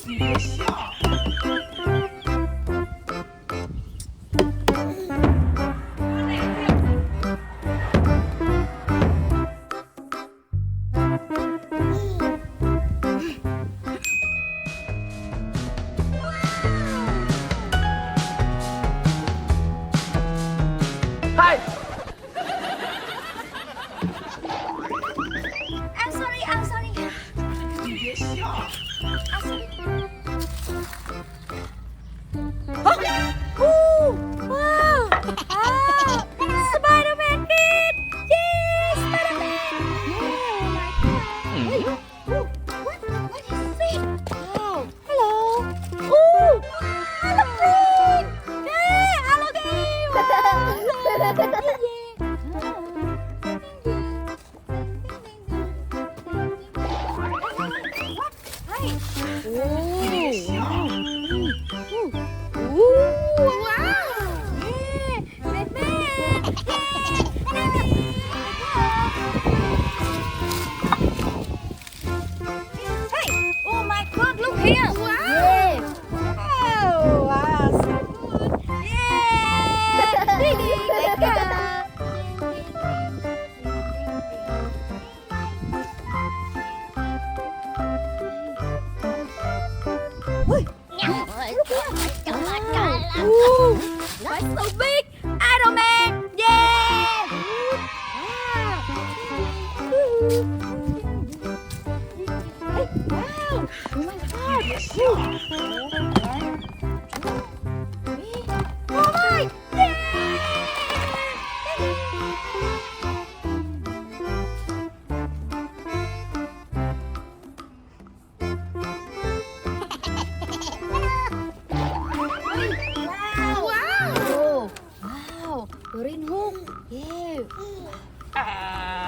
你别笑。嗨， I'm sorry, I'm sorry. 你别笑。I'm sorry. Wow! Spider-Man kid! Yes, Spider-Man! Yeah, oh my God! Wait, what is it? Wow! Hello! Oh! Halloween! Yeah, Halloween! Wow! Here. Wow. Yeah. Oh, wow, so good. Yeah. Let's go. Ui. Ooh, why so big? Iron Man. Yeah. Hey, wow. Oh my God. 别笑。 Oh my! Yeah! Wow! Wow! Wow! Green hook! Yeah! Yeah!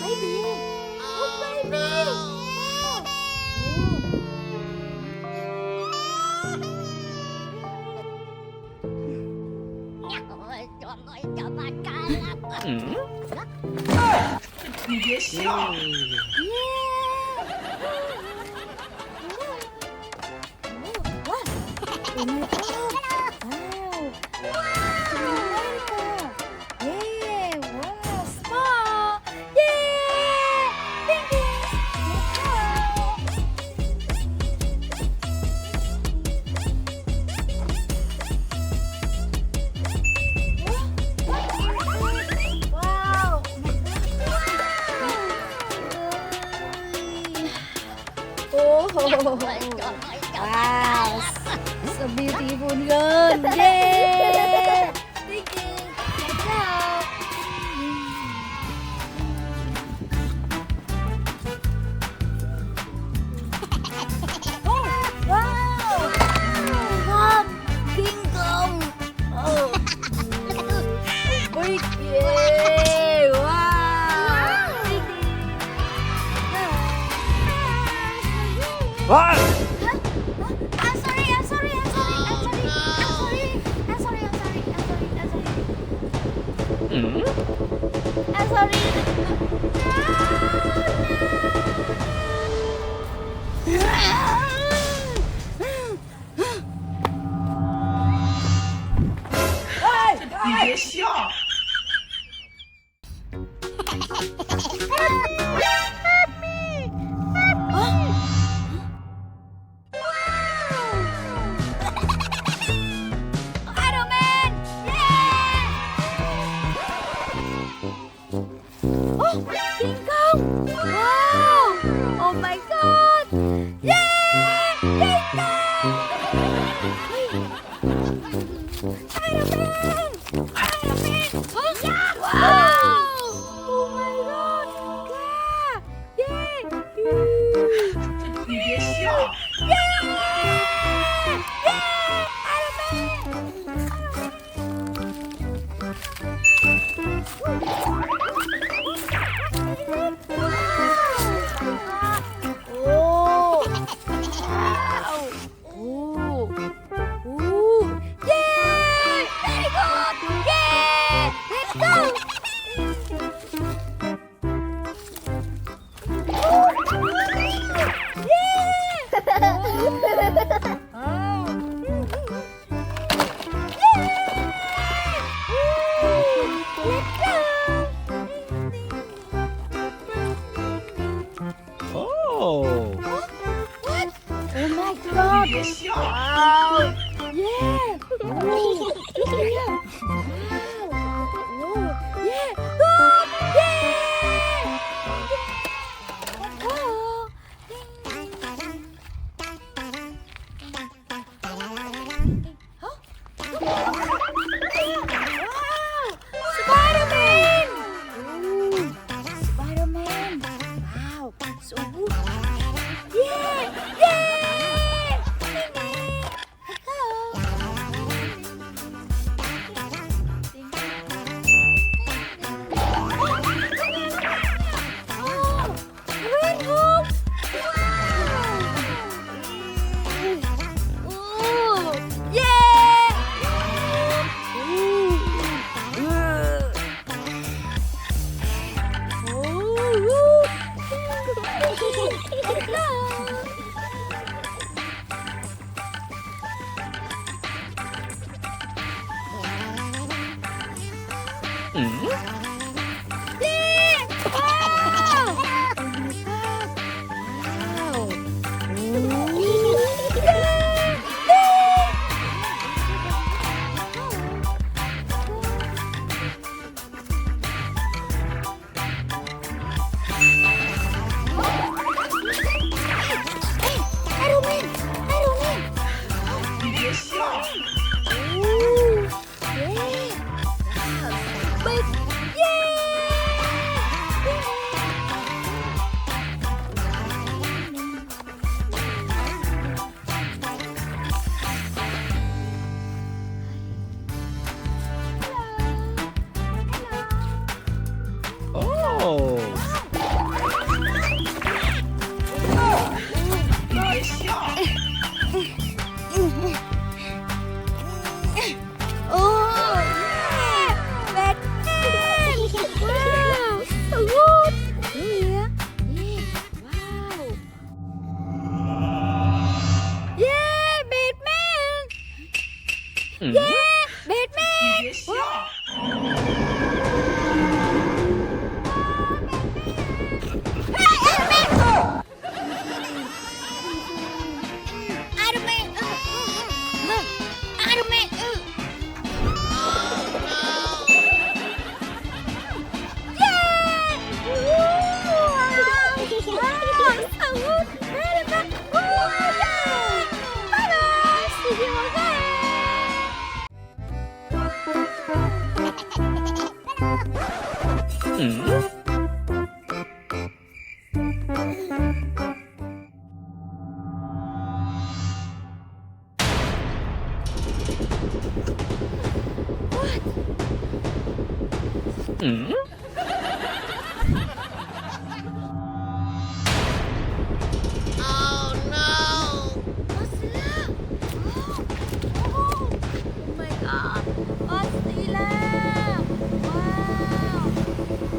Baby! Oh, baby! Wow! 응? 你别笑。 Oh my God! Wow! Yeah! Wow! Small! Yeah! Thank you! Wow! Oh! Wow! So beautiful girl! Yeah! Thank you! Good job! Oh! Wow! Mom! King Kong! Oh! Big! Yeah! Wow! 와! I'm sorry, I'm sorry, I'm sorry, I'm sorry, I'm sorry, I'm sorry, I'm sorry, I'm sorry, 응? I'm sorry. No! 你别笑。 Iron Man! Yeah! Oh, King Kong! Wow! Oh my God! Yeah! King Kong! Iron Man! Iron Man! Wow! Oh my God! Yeah! Yeah! 你别笑。 Yeah! Yeah! Iron Oh! Wow! Ooh! Ooh! Yeah! 别笑。 Wow. Yeah. Ooh, look at here. Wow. Oh, yeah. Good. Yeah. Oh. Huh? Wow. Spider-Man. Ooh, Spider-Man. Wow. So good. Yeah. Yeah. Oh. 别笑。 Oh, yeah! Batman! Wow! So good! Oh, yeah. Yeah. Wow! Yeah! Batman! Yeah! Batman! 别笑。 Iron Man! Iron Man!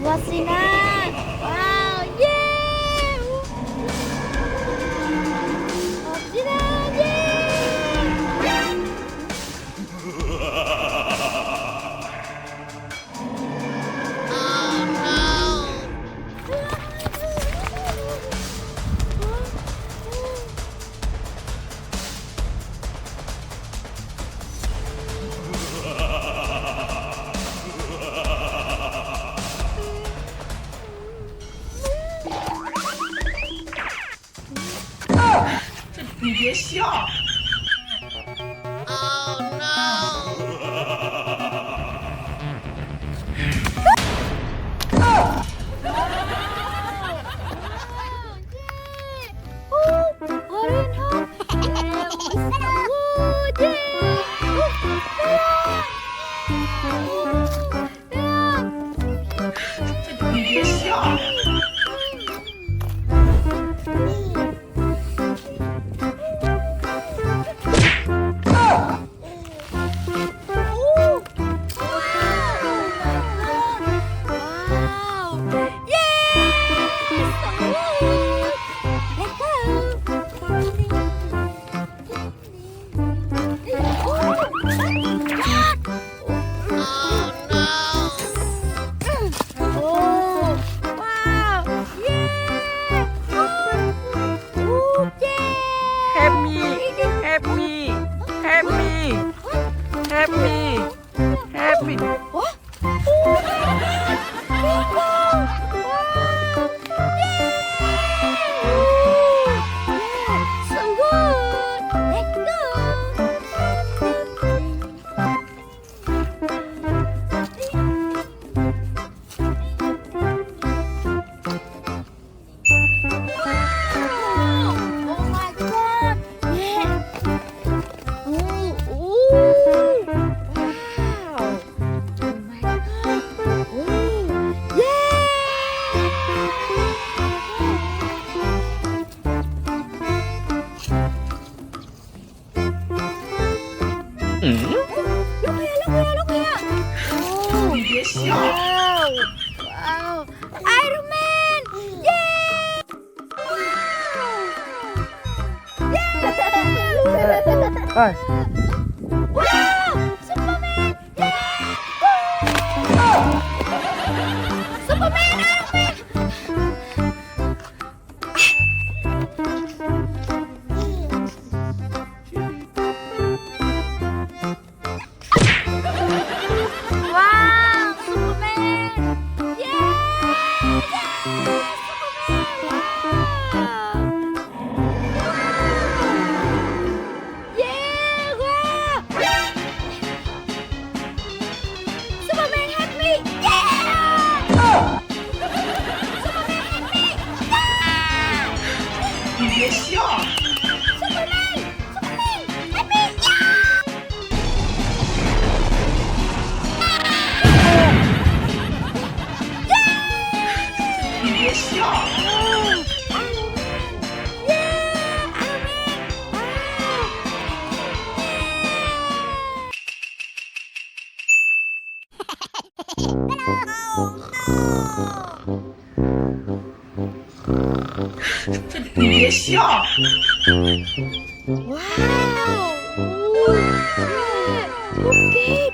Godzilla! Wow! Yeah! Godzilla! Yeah! Oh, 你别笑。 你别笑。 Oh, happy happy Oh, bingo! Yay! Yeah, so good. Let's go. Oh my God! Yeah. Oh, wow! Oh my God! Oh, Hmm? look here! Oh, 你别笑， wow! Wow! Iron Man! Yay! Ơi, Wow! Superman! Yeah! Superman! Iron Man! Wow! Superman! Yeah! Yeah! Wow! Superman help me! Yeah! Superman help me! Yeah! 你别笑， Superman! Superman! Help me! Yeah! 你别笑， Oh, Iron Man! Yeah! Iron Man! Wow! 你别笑， Wow! Ooh, yeah. Okay.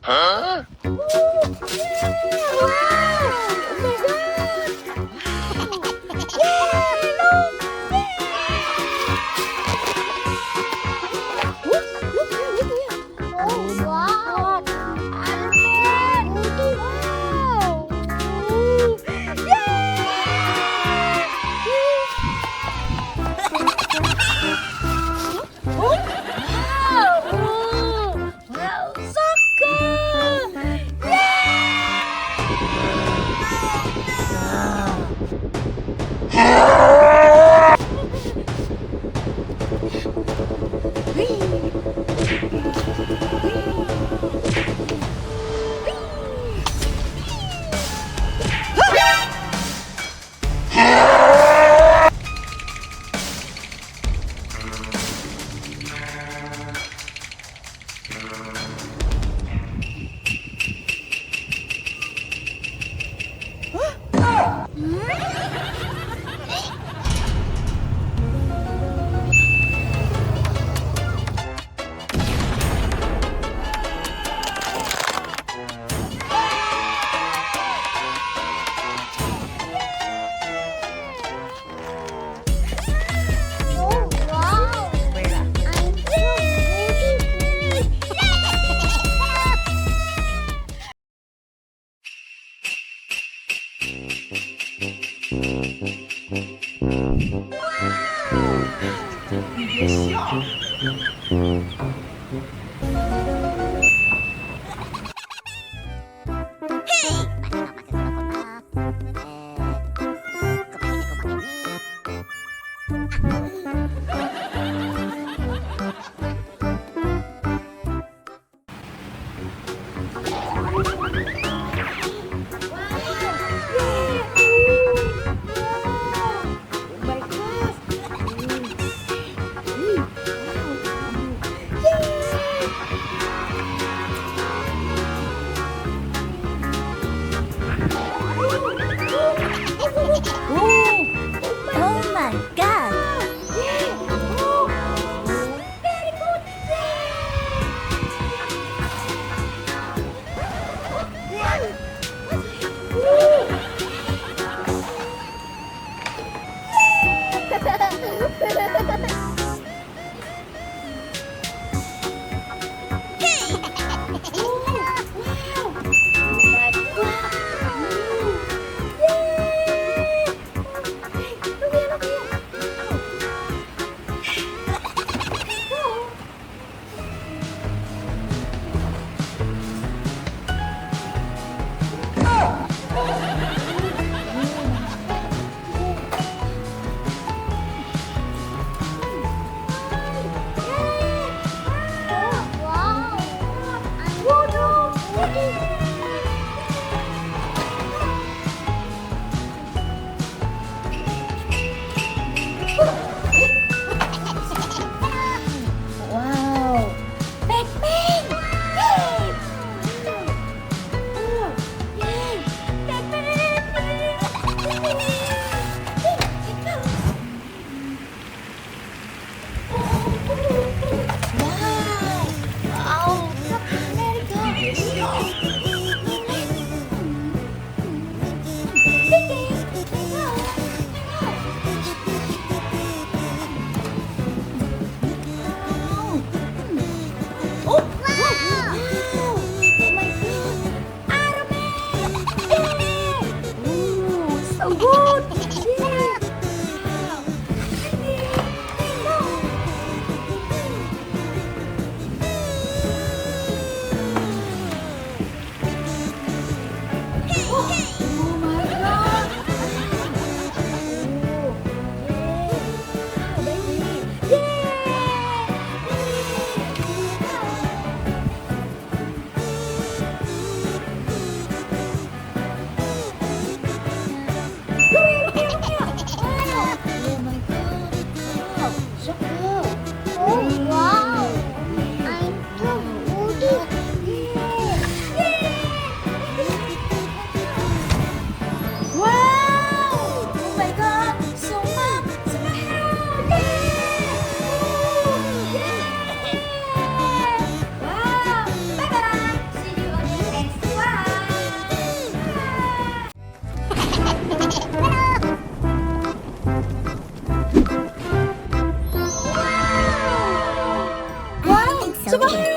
hả? Wow! Oh my God! Yeah! Look! Yeah! Look here! Oh wow! Iron Man! Wow! Yeah! Wow! Wow! Soccer! Oh wow! I'm so 你别笑， Oh my gosh! 수고해요.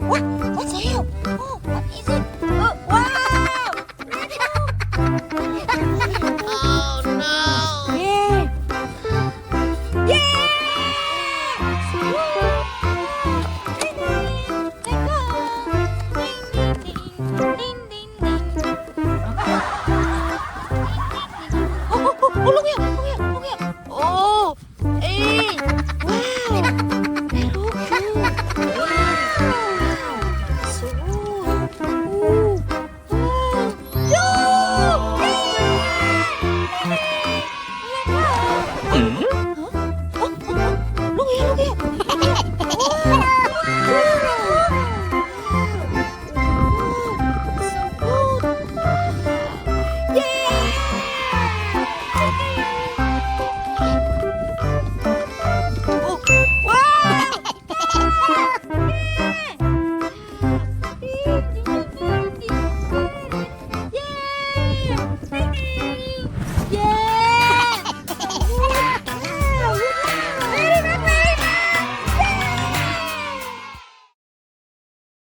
What's that? Oh, what is it? Oh, wow! Oh no! Yeah!